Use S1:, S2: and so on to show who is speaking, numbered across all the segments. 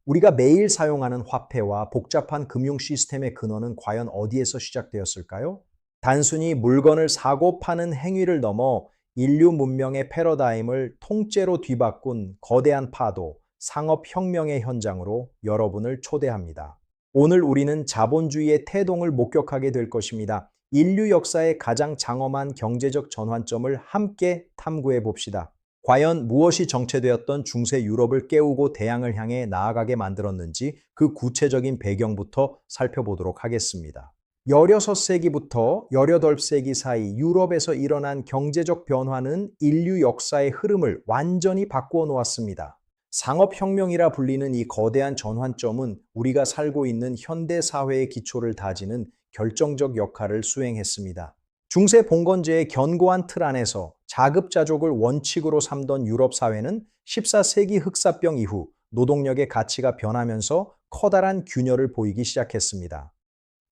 S1: 우리가 매일 사용하는 화폐와 복잡한 금융 시스템의 근원은 과연 어디에서 시작되었을까요? 단순히 물건을 사고 파는 행위를 넘어 인류 문명의 패러다임을 통째로 뒤바꾼 거대한 파도, 상업혁명의 현장으로 여러분을 초대합니다. 오늘 우리는 자본주의의 태동을 목격하게 될 것입니다. 인류 역사의 가장 장엄한 경제적 전환점을 함께 탐구해 봅시다. 과연 무엇이 정체되었던 중세 유럽을 깨우고 대양을 향해 나아가게 만들었는지 그 구체적인 배경부터 살펴보도록 하겠습니다. 16세기부터 18세기 사이 유럽에서 일어난 경제적 변화는 인류 역사의 흐름을 완전히 바꾸어 놓았습니다. 상업혁명이라 불리는 이 거대한 전환점은 우리가 살고 있는 현대 사회의 기초를 다지는 결정적 역할을 수행했습니다. 중세 봉건제의 견고한 틀 안에서 자급자족을 원칙으로 삼던 유럽 사회는 14세기 흑사병 이후 노동력의 가치가 변하면서 커다란 균열을 보이기 시작했습니다.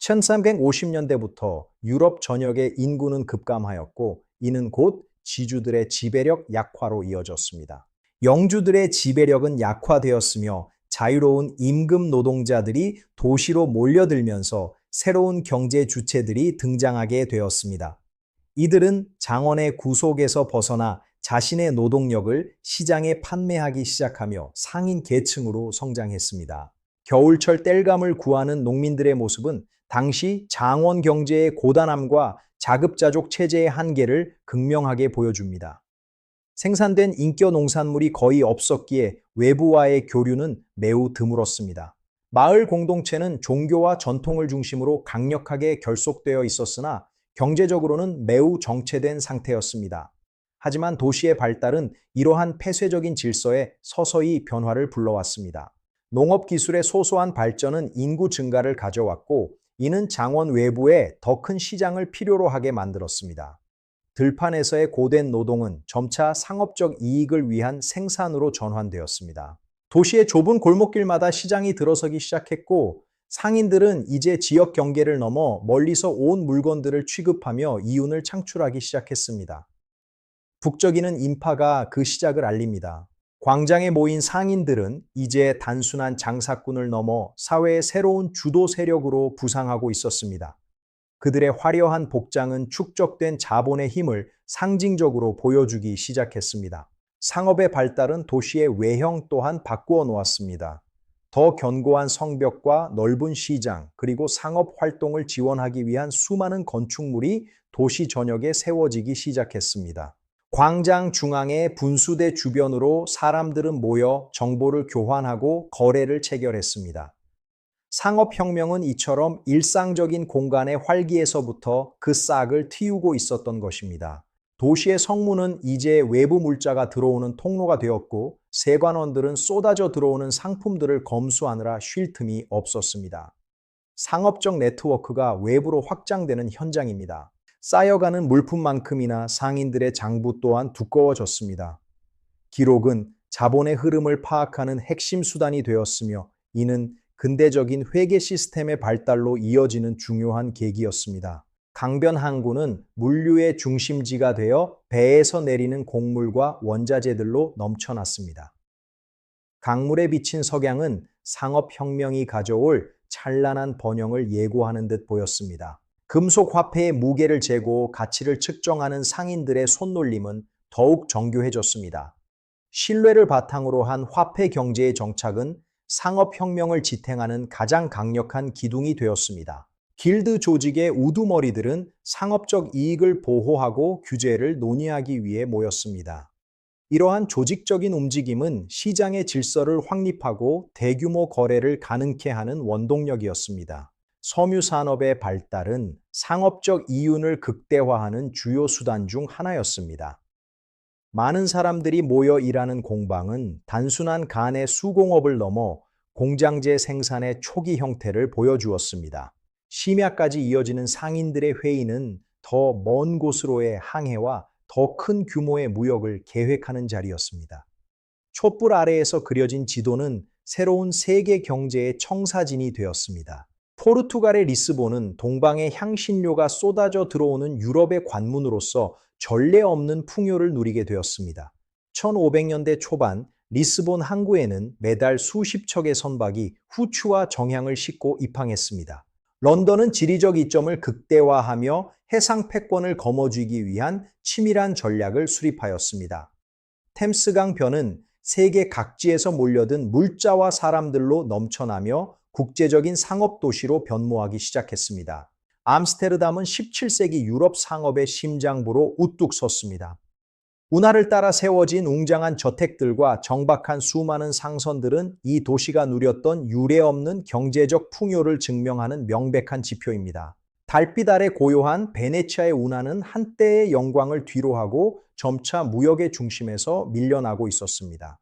S1: 1350년대부터 유럽 전역의 인구는 급감하였고 이는 곧 지주들의 지배력 약화로 이어졌습니다. 영주들의 지배력은 약화되었으며 자유로운 임금 노동자들이 도시로 몰려들면서 새로운 경제 주체들이 등장하게 되었습니다. 이들은 장원의 구속에서 벗어나 자신의 노동력을 시장에 판매하기 시작하며 상인 계층으로 성장했습니다. 겨울철 땔감을 구하는 농민들의 모습은 당시 장원 경제의 고단함과 자급자족 체제의 한계를 극명하게 보여줍니다. 생산된 인겨 농산물이 거의 없었기에 외부와의 교류는 매우 드물었습니다. 마을 공동체는 종교와 전통을 중심으로 강력하게 결속되어 있었으나 경제적으로는 매우 정체된 상태였습니다. 하지만 도시의 발달은 이러한 폐쇄적인 질서에 서서히 변화를 불러왔습니다. 농업 기술의 소소한 발전은 인구 증가를 가져왔고 이는 장원 외부에 더 큰 시장을 필요로 하게 만들었습니다. 들판에서의 고된 노동은 점차 상업적 이익을 위한 생산으로 전환되었습니다. 도시의 좁은 골목길마다 시장이 들어서기 시작했고 상인들은 이제 지역 경계를 넘어 멀리서 온 물건들을 취급하며 이윤을 창출하기 시작했습니다. 북적이는 인파가 그 시작을 알립니다. 광장에 모인 상인들은 이제 단순한 장사꾼을 넘어 사회의 새로운 주도 세력으로 부상하고 있었습니다. 그들의 화려한 복장은 축적된 자본의 힘을 상징적으로 보여주기 시작했습니다. 상업의 발달은 도시의 외형 또한 바꾸어 놓았습니다. 더 견고한 성벽과 넓은 시장, 그리고 상업 활동을 지원하기 위한 수많은 건축물이 도시 전역에 세워지기 시작했습니다. 광장 중앙의 분수대 주변으로 사람들은 모여 정보를 교환하고 거래를 체결했습니다. 상업혁명은 이처럼 일상적인 공간의 활기에서부터 그 싹을 틔우고 있었던 것입니다. 도시의 성문은 이제 외부 물자가 들어오는 통로가 되었고 세관원들은 쏟아져 들어오는 상품들을 검수하느라 쉴 틈이 없었습니다. 상업적 네트워크가 외부로 확장되는 현장입니다. 쌓여가는 물품만큼이나 상인들의 장부 또한 두꺼워졌습니다. 기록은 자본의 흐름을 파악하는 핵심 수단이 되었으며 이는 근대적인 회계 시스템의 발달로 이어지는 중요한 계기였습니다. 강변 항구는 물류의 중심지가 되어 배에서 내리는 곡물과 원자재들로 넘쳐났습니다. 강물에 비친 석양은 상업혁명이 가져올 찬란한 번영을 예고하는 듯 보였습니다. 금속 화폐의 무게를 재고 가치를 측정하는 상인들의 손놀림은 더욱 정교해졌습니다. 신뢰를 바탕으로 한 화폐 경제의 정착은 상업혁명을 지탱하는 가장 강력한 기둥이 되었습니다. 길드 조직의 우두머리들은 상업적 이익을 보호하고 규제를 논의하기 위해 모였습니다. 이러한 조직적인 움직임은 시장의 질서를 확립하고 대규모 거래를 가능케 하는 원동력이었습니다. 섬유 산업의 발달은 상업적 이윤을 극대화하는 주요 수단 중 하나였습니다. 많은 사람들이 모여 일하는 공방은 단순한 간의 수공업을 넘어 공장제 생산의 초기 형태를 보여주었습니다. 심야까지 이어지는 상인들의 회의는 더 먼 곳으로의 항해와 더 큰 규모의 무역을 계획하는 자리였습니다. 촛불 아래에서 그려진 지도는 새로운 세계 경제의 청사진이 되었습니다. 포르투갈의 리스본은 동방의 향신료가 쏟아져 들어오는 유럽의 관문으로서 전례 없는 풍요를 누리게 되었습니다. 1500년대 초반 리스본 항구에는 매달 수십 척의 선박이 후추와 정향을 싣고 입항했습니다. 런던은 지리적 이점을 극대화하며 해상 패권을 거머쥐기 위한 치밀한 전략을 수립하였습니다. 템스강 변은 세계 각지에서 몰려든 물자와 사람들로 넘쳐나며 국제적인 상업 도시로 변모하기 시작했습니다. 암스테르담은 17세기 유럽 상업의 심장부로 우뚝 섰습니다. 운하를 따라 세워진 웅장한 저택들과 정박한 수많은 상선들은 이 도시가 누렸던 유례없는 경제적 풍요를 증명하는 명백한 지표입니다. 달빛 아래 고요한 베네치아의 운하는 한때의 영광을 뒤로하고 점차 무역의 중심에서 밀려나고 있었습니다.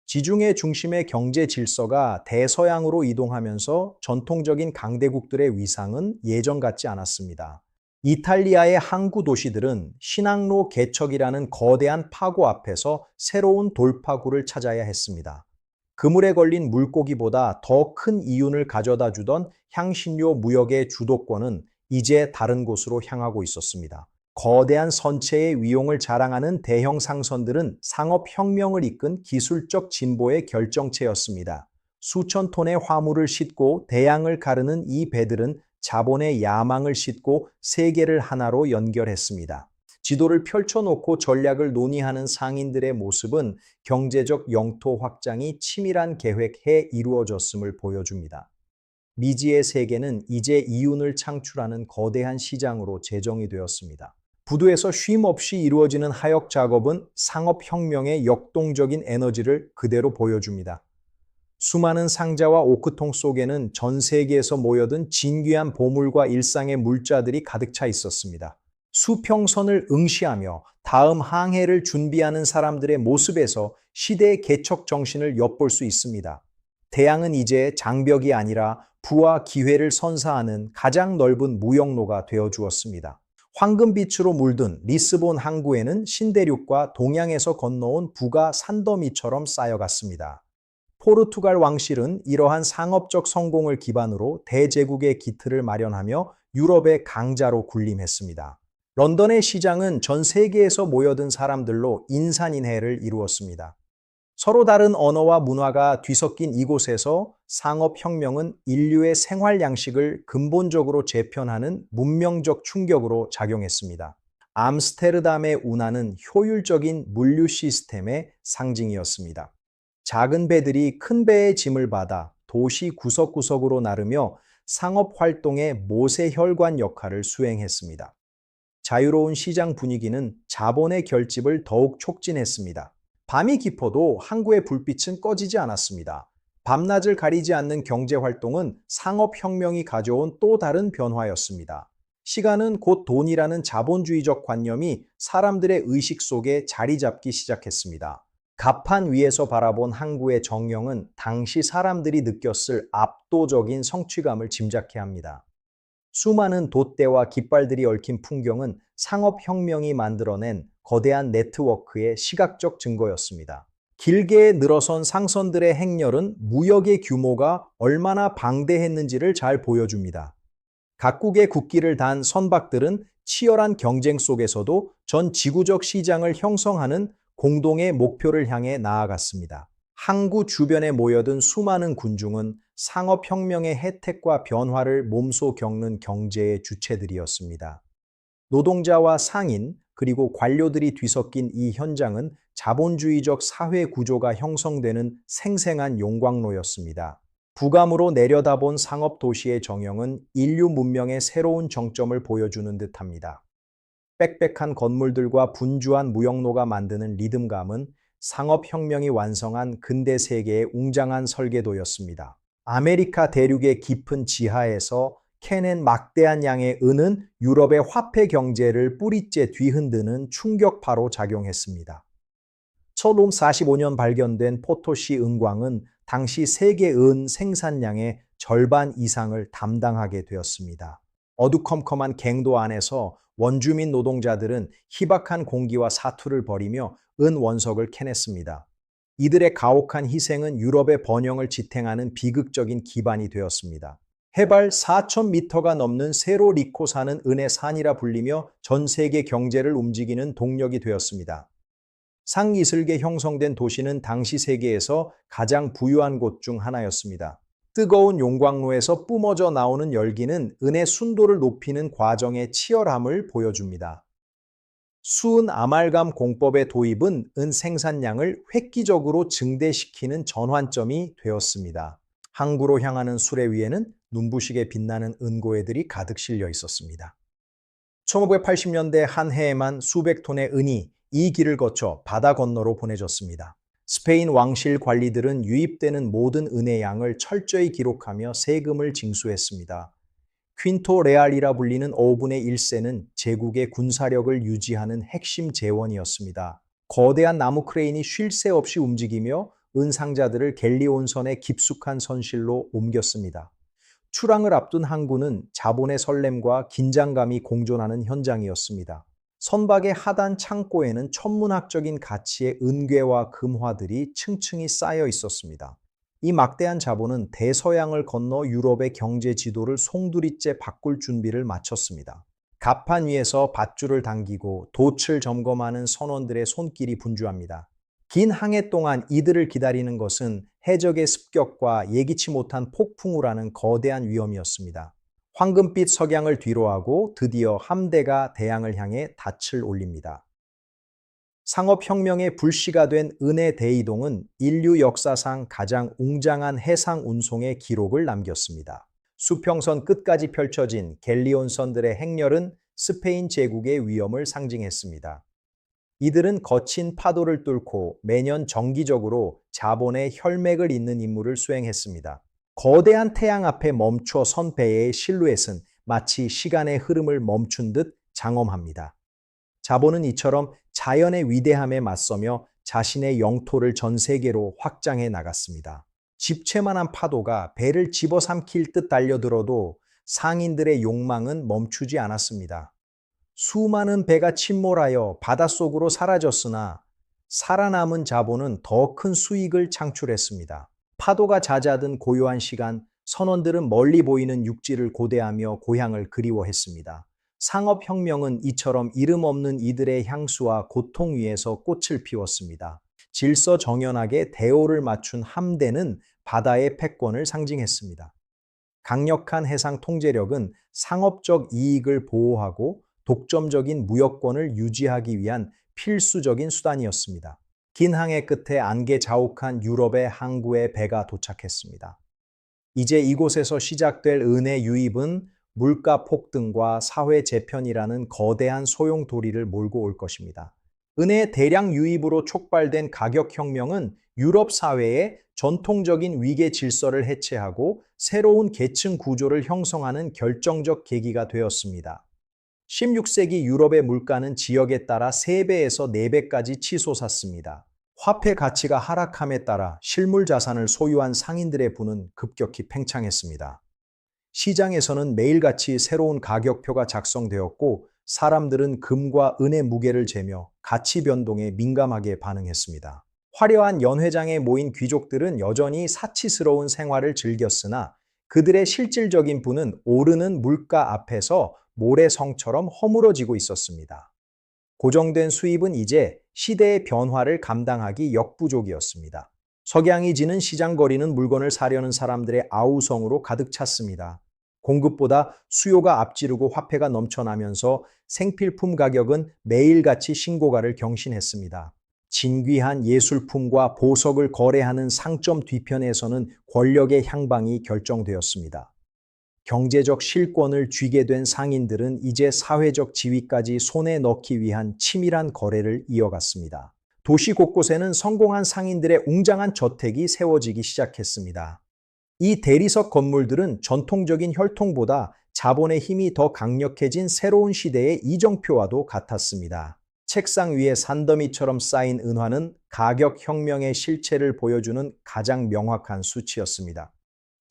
S1: 지중해 중심의 경제 질서가 대서양으로 이동하면서 전통적인 강대국들의 위상은 예전 같지 않았습니다. 이탈리아의 항구 도시들은 신항로 개척이라는 거대한 파고 앞에서 새로운 돌파구를 찾아야 했습니다. 그물에 걸린 물고기보다 더 큰 이윤을 가져다 주던 향신료 무역의 주도권은 이제 다른 곳으로 향하고 있었습니다. 거대한 선체의 위용을 자랑하는 대형 상선들은 상업혁명을 이끈 기술적 진보의 결정체였습니다. 수천 톤의 화물을 싣고 대양을 가르는 이 배들은 자본의 야망을 싣고 세계를 하나로 연결했습니다. 지도를 펼쳐놓고 전략을 논의하는 상인들의 모습은 경제적 영토 확장이 치밀한 계획에 이루어졌음을 보여줍니다. 미지의 세계는 이제 이윤을 창출하는 거대한 시장으로 재정이 되었습니다. 부두에서 쉼 없이 이루어지는 하역 작업은 상업혁명의 역동적인 에너지를 그대로 보여줍니다. 수많은 상자와 오크통 속에는 전 세계에서 모여든 진귀한 보물과 일상의 물자들이 가득 차 있었습니다. 수평선을 응시하며 다음 항해를 준비하는 사람들의 모습에서 시대의 개척 정신을 엿볼 수 있습니다. 대양은 이제 장벽이 아니라 부와 기회를 선사하는 가장 넓은 무역로가 되어 주었습니다. 황금빛으로 물든 리스본 항구에는 신대륙과 동양에서 건너온 부가 산더미처럼 쌓여갔습니다. 포르투갈 왕실은 이러한 상업적 성공을 기반으로 대제국의 기틀을 마련하며 유럽의 강자로 군림했습니다. 런던의 시장은 전 세계에서 모여든 사람들로 인산인해를 이루었습니다. 서로 다른 언어와 문화가 뒤섞인 이곳에서 상업혁명은 인류의 생활 양식을 근본적으로 재편하는 문명적 충격으로 작용했습니다. 암스테르담의 운하는 효율적인 물류 시스템의 상징이었습니다. 작은 배들이 큰 배의 짐을 받아 도시 구석구석으로 나르며 상업 활동의 모세혈관 역할을 수행했습니다. 자유로운 시장 분위기는 자본의 결집을 더욱 촉진했습니다. 밤이 깊어도 항구의 불빛은 꺼지지 않았습니다. 밤낮을 가리지 않는 경제활동은 상업혁명이 가져온 또 다른 변화였습니다. 시간은 곧 돈이라는 자본주의적 관념이 사람들의 의식 속에 자리 잡기 시작했습니다. 갑판 위에서 바라본 항구의 정령은 당시 사람들이 느꼈을 압도적인 성취감을 짐작케 합니다. 수많은 돛대와 깃발들이 얽힌 풍경은 상업혁명이 만들어낸 거대한 네트워크의 시각적 증거였습니다. 길게 늘어선 상선들의 행렬은 무역의 규모가 얼마나 방대했는지를 잘 보여줍니다. 각국의 국기를 단 선박들은 치열한 경쟁 속에서도 전 지구적 시장을 형성하는 공동의 목표를 향해 나아갔습니다. 항구 주변에 모여든 수많은 군중은 상업혁명의 혜택과 변화를 몸소 겪는 경제의 주체들이었습니다. 노동자와 상인, 그리고 관료들이 뒤섞인 이 현장은 자본주의적 사회 구조가 형성되는 생생한 용광로였습니다. 부감으로 내려다본 상업 도시의 정형은 인류 문명의 새로운 정점을 보여주는 듯합니다. 빽빽한 건물들과 분주한 무역로가 만드는 리듬감은 상업혁명이 완성한 근대 세계의 웅장한 설계도였습니다. 아메리카 대륙의 깊은 지하에서 캐낸 막대한 양의 은은 유럽의 화폐 경제를 뿌리째 뒤흔드는 충격파로 작용했습니다. 1545년 발견된 포토시 은광은 당시 세계 은 생산량의 절반 이상을 담당하게 되었습니다. 어두컴컴한 갱도 안에서 원주민 노동자들은 희박한 공기와 사투를 벌이며 은 원석을 캐냈습니다. 이들의 가혹한 희생은 유럽의 번영을 지탱하는 비극적인 기반이 되었습니다. 해발 4,000m가 넘는 세로리코산은 은의 산이라 불리며 전 세계 경제를 움직이는 동력이 되었습니다. 상이슬게 형성된 도시는 당시 세계에서 가장 부유한 곳 중 하나였습니다. 뜨거운 용광로에서 뿜어져 나오는 열기는 은의 순도를 높이는 과정의 치열함을 보여줍니다. 수은 아말감 공법의 도입은 은 생산량을 획기적으로 증대시키는 전환점이 되었습니다. 항구로 향하는 수레 위에는 눈부시게 빛나는 은고해들이 가득 실려 있었습니다. 1580년대 한 해에만 수백 톤의 은이 이 길을 거쳐 바다 건너로 보내졌습니다. 스페인 왕실 관리들은 유입되는 모든 은의 양을 철저히 기록하며 세금을 징수했습니다. 퀸토 레알이라 불리는 5분의 1세는 제국의 군사력을 유지하는 핵심 재원이었습니다. 거대한 나무 크레인이 쉴 새 없이 움직이며 은상자들을 갤리온선의 깊숙한 선실로 옮겼습니다. 출항을 앞둔 항구는 자본의 설렘과 긴장감이 공존하는 현장이었습니다. 선박의 하단 창고에는 천문학적인 가치의 은괴와 금화들이 층층이 쌓여 있었습니다. 이 막대한 자본은 대서양을 건너 유럽의 경제 지도를 송두리째 바꿀 준비를 마쳤습니다. 갑판 위에서 밧줄을 당기고 돛을 점검하는 선원들의 손길이 분주합니다. 긴 항해 동안 이들을 기다리는 것은 해적의 습격과 예기치 못한 폭풍우라는 거대한 위험이었습니다. 황금빛 석양을 뒤로하고 드디어 함대가 대양을 향해 닻을 올립니다. 상업혁명의 불씨가 된 은의 대이동은 인류 역사상 가장 웅장한 해상 운송의 기록을 남겼습니다. 수평선 끝까지 펼쳐진 갤리온선들의 행렬은 스페인 제국의 위엄을 상징했습니다. 이들은 거친 파도를 뚫고 매년 정기적으로 자본의 혈맥을 잇는 임무를 수행했습니다. 거대한 태양 앞에 멈춰 선 배의 실루엣은 마치 시간의 흐름을 멈춘 듯 장엄합니다. 자본은 이처럼 자연의 위대함에 맞서며 자신의 영토를 전 세계로 확장해 나갔습니다. 집채만한 파도가 배를 집어삼킬 듯 달려들어도 상인들의 욕망은 멈추지 않았습니다. 수많은 배가 침몰하여 바닷속으로 사라졌으나 살아남은 자본은 더 큰 수익을 창출했습니다. 파도가 잦아든 고요한 시간, 선원들은 멀리 보이는 육지를 고대하며 고향을 그리워했습니다. 상업혁명은 이처럼 이름 없는 이들의 향수와 고통 위에서 꽃을 피웠습니다. 질서정연하게 대오를 맞춘 함대는 바다의 패권을 상징했습니다. 강력한 해상 통제력은 상업적 이익을 보호하고 독점적인 무역권을 유지하기 위한 필수적인 수단이었습니다. 긴 항해 끝에 안개 자욱한 유럽의 항구에 배가 도착했습니다. 이제 이곳에서 시작될 은의 유입은 물가 폭등과 사회 재편이라는 거대한 소용 도리를 몰고 올 것입니다. 은의 대량 유입으로 촉발된 가격혁명은 유럽 사회의 전통적인 위계 질서를 해체하고 새로운 계층 구조를 형성하는 결정적 계기가 되었습니다. 16세기 유럽의 물가는 지역에 따라 3배에서 4배까지 치솟았습니다. 화폐 가치가 하락함에 따라 실물 자산을 소유한 상인들의 부는 급격히 팽창했습니다. 시장에서는 매일같이 새로운 가격표가 작성되었고 사람들은 금과 은의 무게를 재며 가치 변동에 민감하게 반응했습니다. 화려한 연회장에 모인 귀족들은 여전히 사치스러운 생활을 즐겼으나 그들의 실질적인 부는 오르는 물가 앞에서 모래성처럼 허물어지고 있었습니다. 고정된 수입은 이제 시대의 변화를 감당하기 역부족이었습니다. 석양이 지는 시장 거리는 물건을 사려는 사람들의 아우성으로 가득 찼습니다. 공급보다 수요가 앞지르고 화폐가 넘쳐나면서 생필품 가격은 매일같이 신고가를 경신했습니다. 진귀한 예술품과 보석을 거래하는 상점 뒤편에서는 권력의 향방이 결정되었습니다. 경제적 실권을 쥐게 된 상인들은 이제 사회적 지위까지 손에 넣기 위한 치밀한 거래를 이어갔습니다. 도시 곳곳에는 성공한 상인들의 웅장한 저택이 세워지기 시작했습니다. 이 대리석 건물들은 전통적인 혈통보다 자본의 힘이 더 강력해진 새로운 시대의 이정표와도 같았습니다. 책상 위에 산더미처럼 쌓인 은화는 가격혁명의 실체를 보여주는 가장 명확한 수치였습니다.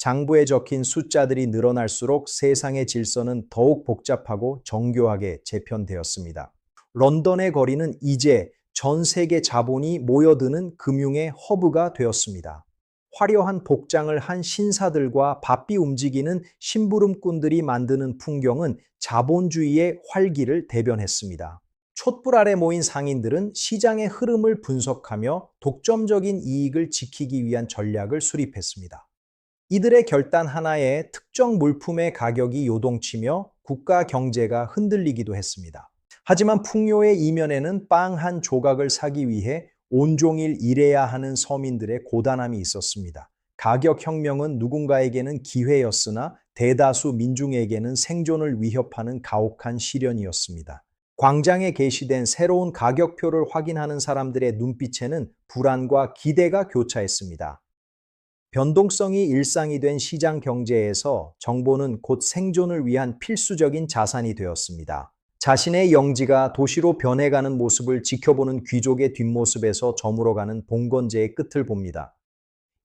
S1: 장부에 적힌 숫자들이 늘어날수록 세상의 질서는 더욱 복잡하고 정교하게 재편되었습니다. 런던의 거리는 이제 전 세계 자본이 모여드는 금융의 허브가 되었습니다. 화려한 복장을 한 신사들과 바삐 움직이는 심부름꾼들이 만드는 풍경은 자본주의의 활기를 대변했습니다. 촛불 아래 모인 상인들은 시장의 흐름을 분석하며 독점적인 이익을 지키기 위한 전략을 수립했습니다. 이들의 결단 하나에 특정 물품의 가격이 요동치며 국가 경제가 흔들리기도 했습니다. 하지만 풍요의 이면에는 빵 한 조각을 사기 위해 온종일 일해야 하는 서민들의 고단함이 있었습니다. 가격 혁명은 누군가에게는 기회였으나 대다수 민중에게는 생존을 위협하는 가혹한 시련이었습니다. 광장에 게시된 새로운 가격표를 확인하는 사람들의 눈빛에는 불안과 기대가 교차했습니다. 변동성이 일상이 된 시장 경제에서 정보는 곧 생존을 위한 필수적인 자산이 되었습니다. 자신의 영지가 도시로 변해가는 모습을 지켜보는 귀족의 뒷모습에서 저물어가는 봉건제의 끝을 봅니다.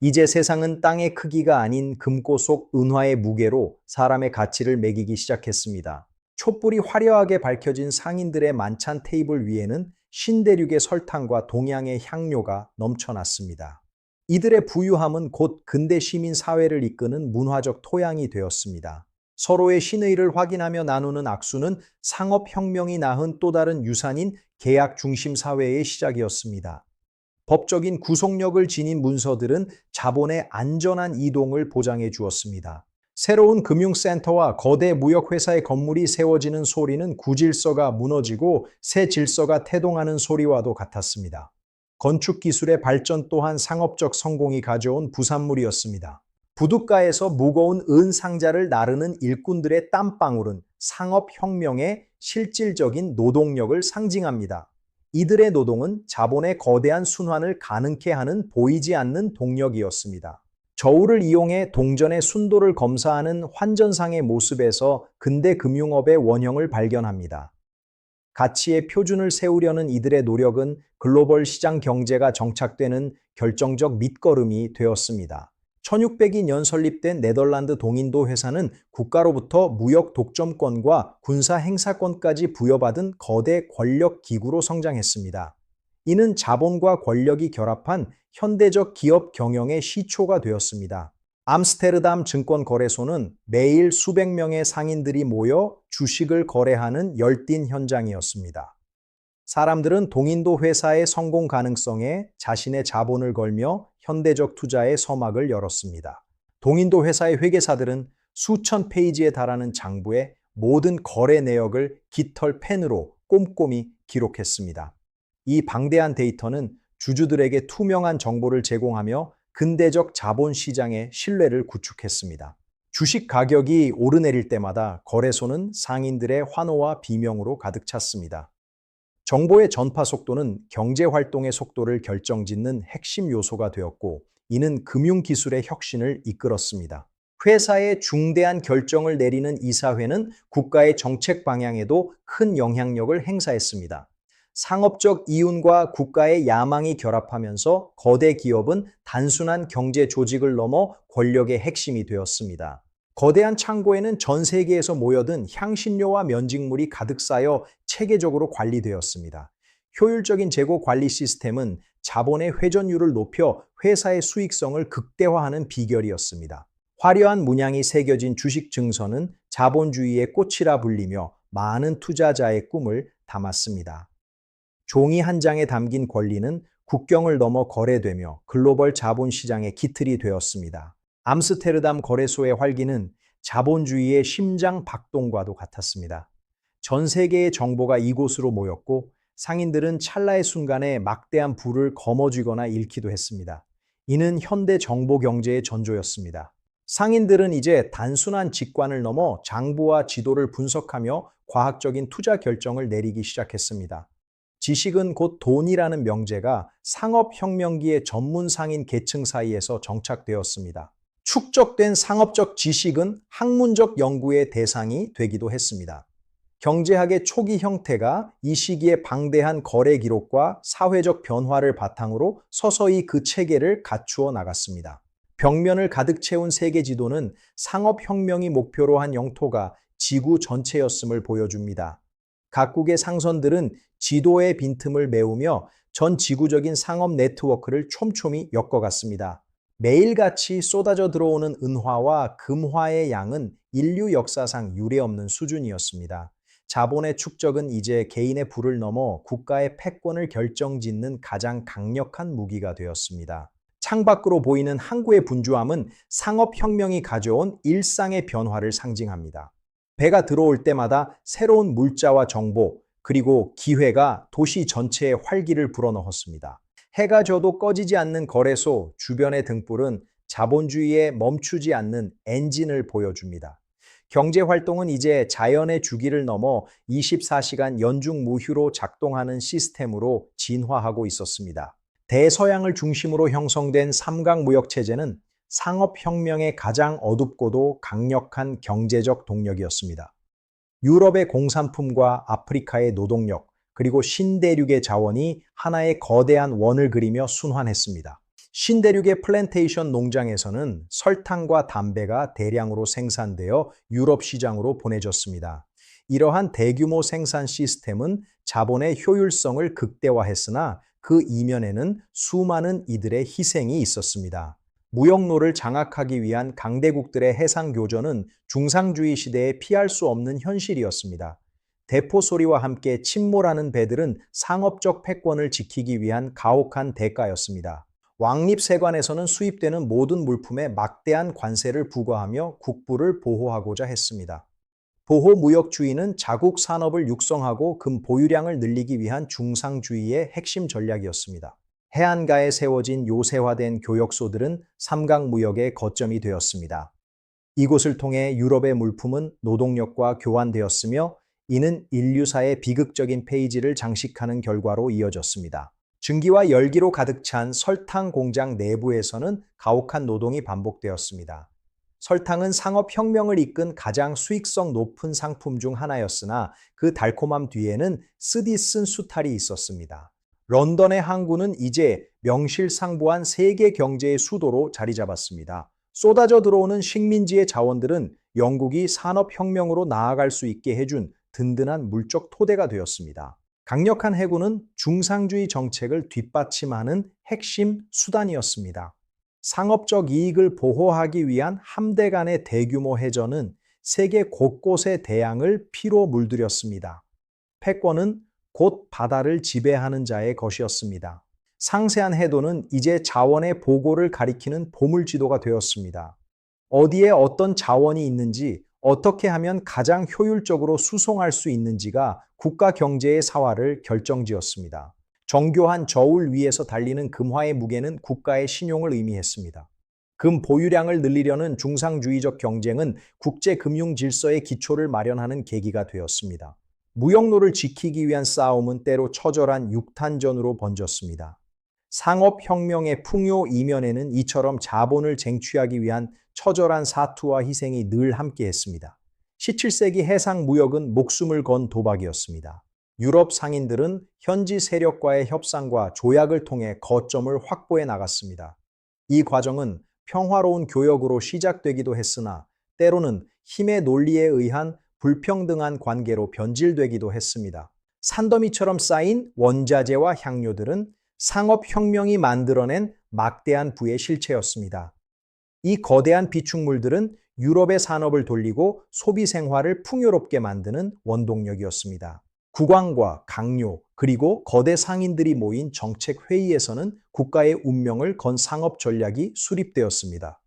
S1: 이제 세상은 땅의 크기가 아닌 금고 속 은화의 무게로 사람의 가치를 매기기 시작했습니다. 촛불이 화려하게 밝혀진 상인들의 만찬 테이블 위에는 신대륙의 설탕과 동양의 향료가 넘쳐났습니다. 이들의 부유함은 곧 근대 시민 사회를 이끄는 문화적 토양이 되었습니다. 서로의 신의를 확인하며 나누는 악수는 상업혁명이 낳은 또 다른 유산인 계약 중심 사회의 시작이었습니다. 법적인 구속력을 지닌 문서들은 자본의 안전한 이동을 보장해 주었습니다. 새로운 금융센터와 거대 무역회사의 건물이 세워지는 소리는 구질서가 무너지고 새 질서가 태동하는 소리와도 같았습니다. 건축 기술의 발전 또한 상업적 성공이 가져온 부산물이었습니다. 부둣가에서 무거운 은 상자를 나르는 일꾼들의 땀방울은 상업혁명의 실질적인 노동력을 상징합니다. 이들의 노동은 자본의 거대한 순환을 가능케 하는 보이지 않는 동력이었습니다. 저울을 이용해 동전의 순도를 검사하는 환전상의 모습에서 근대 금융업의 원형을 발견합니다. 가치의 표준을 세우려는 이들의 노력은 글로벌 시장 경제가 정착되는 결정적 밑거름이 되었습니다. 1602년 설립된 네덜란드 동인도 회사는 국가로부터 무역 독점권과 군사 행사권까지 부여받은 거대 권력 기구로 성장했습니다. 이는 자본과 권력이 결합한 현대적 기업 경영의 시초가 되었습니다. 암스테르담 증권거래소는 매일 수백 명의 상인들이 모여 주식을 거래하는 열띤 현장이었습니다. 사람들은 동인도 회사의 성공 가능성에 자신의 자본을 걸며 현대적 투자의 서막을 열었습니다. 동인도 회사의 회계사들은 수천 페이지에 달하는 장부에 모든 거래 내역을 깃털 펜으로 꼼꼼히 기록했습니다. 이 방대한 데이터는 주주들에게 투명한 정보를 제공하며 근대적 자본시장의 신뢰를 구축했습니다. 주식 가격이 오르내릴 때마다 거래소는 상인들의 환호와 비명으로 가득 찼습니다. 정보의 전파 속도는 경제활동의 속도를 결정짓는 핵심 요소가 되었고, 이는 금융기술의 혁신을 이끌었습니다. 회사의 중대한 결정을 내리는 이사회는 국가의 정책 방향에도 큰 영향력을 행사했습니다. 상업적 이윤과 국가의 야망이 결합하면서 거대 기업은 단순한 경제 조직을 넘어 권력의 핵심이 되었습니다. 거대한 창고에는 전 세계에서 모여든 향신료와 면직물이 가득 쌓여 체계적으로 관리되었습니다. 효율적인 재고 관리 시스템은 자본의 회전율을 높여 회사의 수익성을 극대화하는 비결이었습니다. 화려한 문양이 새겨진 주식 증서는 자본주의의 꽃이라 불리며 많은 투자자의 꿈을 담았습니다. 종이 한 장에 담긴 권리는 국경을 넘어 거래되며 글로벌 자본시장의 기틀이 되었습니다. 암스테르담 거래소의 활기는 자본주의의 심장 박동과도 같았습니다. 전 세계의 정보가 이곳으로 모였고 상인들은 찰나의 순간에 막대한 부를 거머쥐거나 잃기도 했습니다. 이는 현대 정보 경제의 전조였습니다. 상인들은 이제 단순한 직관을 넘어 장부와 지도를 분석하며 과학적인 투자 결정을 내리기 시작했습니다. 지식은 곧 돈이라는 명제가 상업혁명기의 전문 상인 계층 사이에서 정착되었습니다. 축적된 상업적 지식은 학문적 연구의 대상이 되기도 했습니다. 경제학의 초기 형태가 이 시기의 방대한 거래 기록과 사회적 변화를 바탕으로 서서히 그 체계를 갖추어 나갔습니다. 벽면을 가득 채운 세계 지도는 상업혁명이 목표로 한 영토가 지구 전체였음을 보여줍니다. 각국의 상선들은 지도의 빈틈을 메우며 전 지구적인 상업 네트워크를 촘촘히 엮어갔습니다. 매일같이 쏟아져 들어오는 은화와 금화의 양은 인류 역사상 유례없는 수준이었습니다. 자본의 축적은 이제 개인의 부를 넘어 국가의 패권을 결정짓는 가장 강력한 무기가 되었습니다. 창밖으로 보이는 항구의 분주함은 상업혁명이 가져온 일상의 변화를 상징합니다. 배가 들어올 때마다 새로운 물자와 정보, 그리고 기회가 도시 전체에 활기를 불어넣었습니다. 해가 져도 꺼지지 않는 거래소 주변의 등불은 자본주의에 멈추지 않는 엔진을 보여줍니다. 경제 활동은 이제 자연의 주기를 넘어 24시간 연중 무휴로 작동하는 시스템으로 진화하고 있었습니다. 대서양을 중심으로 형성된 삼각 무역 체제는 상업혁명의 가장 어둡고도 강력한 경제적 동력이었습니다. 유럽의 공산품과 아프리카의 노동력, 그리고 신대륙의 자원이 하나의 거대한 원을 그리며 순환했습니다. 신대륙의 플랜테이션 농장에서는 설탕과 담배가 대량으로 생산되어 유럽 시장으로 보내졌습니다. 이러한 대규모 생산 시스템은 자본의 효율성을 극대화했으나 그 이면에는 수많은 이들의 희생이 있었습니다. 무역로를 장악하기 위한 강대국들의 해상 교전은 중상주의 시대에 피할 수 없는 현실이었습니다. 대포 소리와 함께 침몰하는 배들은 상업적 패권을 지키기 위한 가혹한 대가였습니다. 왕립세관에서는 수입되는 모든 물품에 막대한 관세를 부과하며 국부를 보호하고자 했습니다. 보호무역주의는 자국 산업을 육성하고 보유량을 늘리기 위한 중상주의의 핵심 전략이었습니다. 해안가에 세워진 요새화된 교역소들은 삼각무역의 거점이 되었습니다. 이곳을 통해 유럽의 물품은 노동력과 교환되었으며 이는 인류사의 비극적인 페이지를 장식하는 결과로 이어졌습니다. 증기와 열기로 가득 찬 설탕 공장 내부에서는 가혹한 노동이 반복되었습니다. 설탕은 상업혁명을 이끈 가장 수익성 높은 상품 중 하나였으나 그 달콤함 뒤에는 쓰디쓴 수탈이 있었습니다. 런던의 항구는 이제 명실상부한 세계 경제의 수도로 자리 잡았습니다. 쏟아져 들어오는 식민지의 자원들은 영국이 산업혁명으로 나아갈 수 있게 해준 든든한 물적 토대가 되었습니다. 강력한 해군은 중상주의 정책을 뒷받침하는 핵심 수단이었습니다. 상업적 이익을 보호하기 위한 함대 간의 대규모 해전은 세계 곳곳의 대양을 피로 물들였습니다. 패권은 곧 바다를 지배하는 자의 것이었습니다. 상세한 해도는 이제 자원의 보고를 가리키는 보물지도가 되었습니다. 어디에 어떤 자원이 있는지, 어떻게 하면 가장 효율적으로 수송할 수 있는지가 국가 경제의 사활을 결정지었습니다. 정교한 저울 위에서 달리는 금화의 무게는 국가의 신용을 의미했습니다. 금 보유량을 늘리려는 중상주의적 경쟁은 국제금융 질서의 기초를 마련하는 계기가 되었습니다. 무역로를 지키기 위한 싸움은 때로 처절한 육탄전으로 번졌습니다. 상업혁명의 풍요 이면에는 이처럼 자본을 쟁취하기 위한 처절한 사투와 희생이 늘 함께했습니다. 17세기 해상무역은 목숨을 건 도박이었습니다. 유럽 상인들은 현지 세력과의 협상과 조약을 통해 거점을 확보해 나갔습니다. 이 과정은 평화로운 교역으로 시작되기도 했으나 때로는 힘의 논리에 의한 불평등한 관계로 변질되기도 했습니다. 산더미처럼 쌓인 원자재와 향료들은 상업혁명이 만들어낸 막대한 부의 실체였습니다. 이 거대한 비축물들은 유럽의 산업을 돌리고 소비 생활을 풍요롭게 만드는 원동력이었습니다. 국왕과 강요, 그리고 거대 상인들이 모인 정책회의에서는 국가의 운명을 건 상업 전략이 수립되었습니다.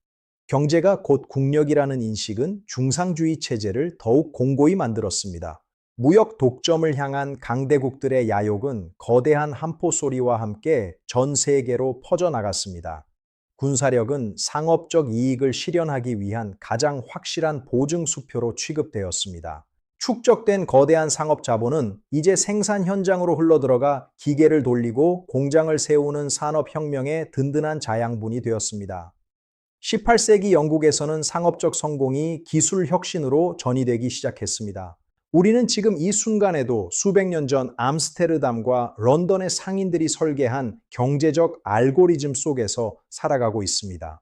S1: 경제가 곧 국력이라는 인식은 중상주의 체제를 더욱 공고히 만들었습니다. 무역 독점을 향한 강대국들의 야욕은 거대한 함포 소리와 함께 전 세계로 퍼져나갔습니다. 군사력은 상업적 이익을 실현하기 위한 가장 확실한 보증 수표로 취급되었습니다. 축적된 거대한 상업 자본은 이제 생산 현장으로 흘러들어가 기계를 돌리고 공장을 세우는 산업혁명의 든든한 자양분이 되었습니다. 18세기 영국에서는 상업적 성공이 기술 혁신으로 전이되기 시작했습니다. 우리는 지금 이 순간에도 수백 년 전 암스테르담과 런던의 상인들이 설계한 경제적 알고리즘 속에서 살아가고 있습니다.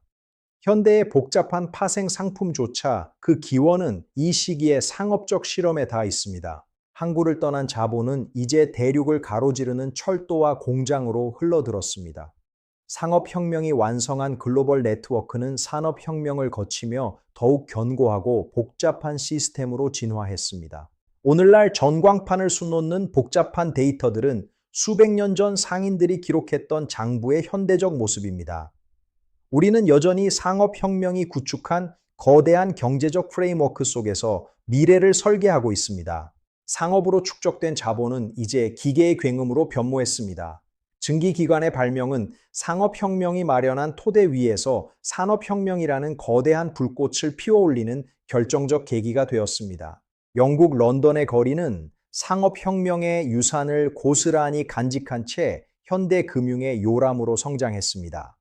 S1: 현대의 복잡한 파생 상품조차 그 기원은 이 시기의 상업적 실험에 닿아 있습니다. 항구를 떠난 자본은 이제 대륙을 가로지르는 철도와 공장으로 흘러들었습니다. 상업혁명이 완성한 글로벌 네트워크는 산업혁명을 거치며 더욱 견고하고 복잡한 시스템으로 진화했습니다. 오늘날 전광판을 수놓는 복잡한 데이터들은 수백 년 전 상인들이 기록했던 장부의 현대적 모습입니다. 우리는 여전히 상업혁명이 구축한 거대한 경제적 프레임워크 속에서 미래를 설계하고 있습니다. 상업으로 축적된 자본은 이제 기계의 굉음으로 변모했습니다. 증기기관의 발명은 상업혁명이 마련한 토대 위에서 산업혁명이라는 거대한 불꽃을 피워올리는 결정적 계기가 되었습니다. 영국 런던의 거리는 상업혁명의 유산을 고스란히 간직한 채 현대 금융의 요람으로 성장했습니다.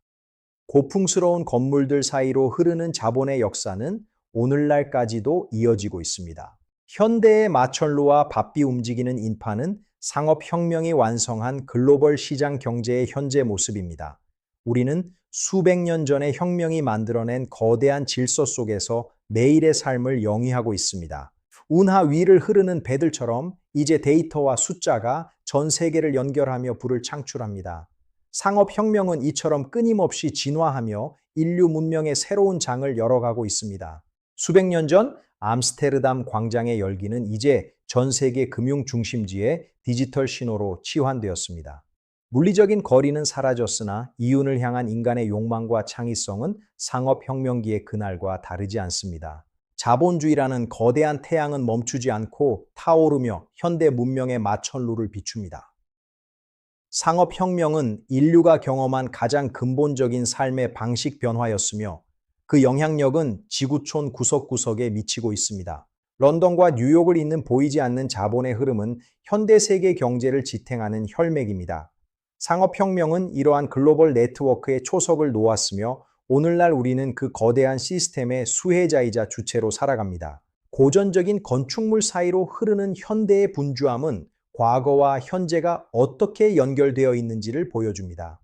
S1: 고풍스러운 건물들 사이로 흐르는 자본의 역사는 오늘날까지도 이어지고 있습니다. 현대의 마천루와 바삐 움직이는 인파는 상업혁명이 완성한 글로벌 시장 경제의 현재 모습입니다. 우리는 수백 년 전의 혁명이 만들어낸 거대한 질서 속에서 매일의 삶을 영위하고 있습니다. 운하 위를 흐르는 배들처럼 이제 데이터와 숫자가 전 세계를 연결하며 부를 창출합니다. 상업혁명은 이처럼 끊임없이 진화하며 인류 문명의 새로운 장을 열어가고 있습니다. 수백 년 전 암스테르담 광장의 열기는 이제 전 세계 금융 중심지의 디지털 신호로 치환되었습니다. 물리적인 거리는 사라졌으나 이윤을 향한 인간의 욕망과 창의성은 상업혁명기의 그날과 다르지 않습니다. 자본주의라는 거대한 태양은 멈추지 않고 타오르며 현대 문명의 마천루를 비춥니다. 상업혁명은 인류가 경험한 가장 근본적인 삶의 방식 변화였으며 그 영향력은 지구촌 구석구석에 미치고 있습니다. 런던과 뉴욕을 잇는 보이지 않는 자본의 흐름은 현대 세계 경제를 지탱하는 혈맥입니다. 상업혁명은 이러한 글로벌 네트워크의 초석을 놓았으며 오늘날 우리는 그 거대한 시스템의 수혜자이자 주체로 살아갑니다. 고전적인 건축물 사이로 흐르는 현대의 분주함은 과거와 현재가 어떻게 연결되어 있는지를 보여줍니다.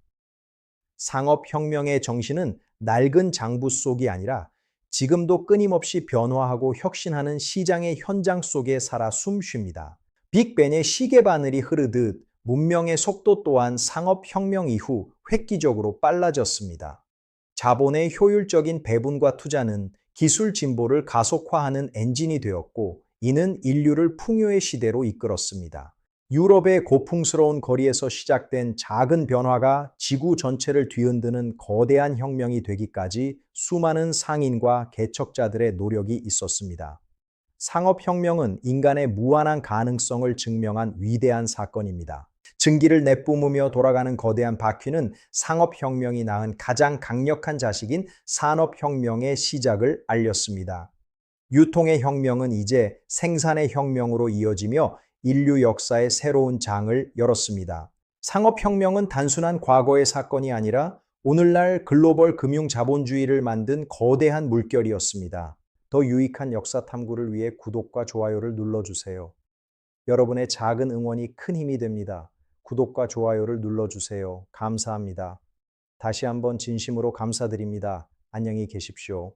S1: 상업혁명의 정신은 낡은 장부 속이 아니라 지금도 끊임없이 변화하고 혁신하는 시장의 현장 속에 살아 숨쉽니다. 빅벤의 시계바늘이 흐르듯 문명의 속도 또한 상업혁명 이후 획기적으로 빨라졌습니다. 자본의 효율적인 배분과 투자는 기술 진보를 가속화하는 엔진이 되었고, 이는 인류를 풍요의 시대로 이끌었습니다. 유럽의 고풍스러운 거리에서 시작된 작은 변화가 지구 전체를 뒤흔드는 거대한 혁명이 되기까지 수많은 상인과 개척자들의 노력이 있었습니다. 상업혁명은 인간의 무한한 가능성을 증명한 위대한 사건입니다. 증기를 내뿜으며 돌아가는 거대한 바퀴는 상업혁명이 낳은 가장 강력한 자식인 산업혁명의 시작을 알렸습니다. 유통의 혁명은 이제 생산의 혁명으로 이어지며 인류 역사의 새로운 장을 열었습니다. 상업혁명은 단순한 과거의 사건이 아니라 오늘날 글로벌 금융 자본주의를 만든 거대한 물결이었습니다. 더 유익한 역사 탐구를 위해 구독과 좋아요를 눌러주세요. 여러분의 작은 응원이 큰 힘이 됩니다. 구독과 좋아요를 눌러주세요. 감사합니다. 다시 한번 진심으로 감사드립니다. 안녕히 계십시오.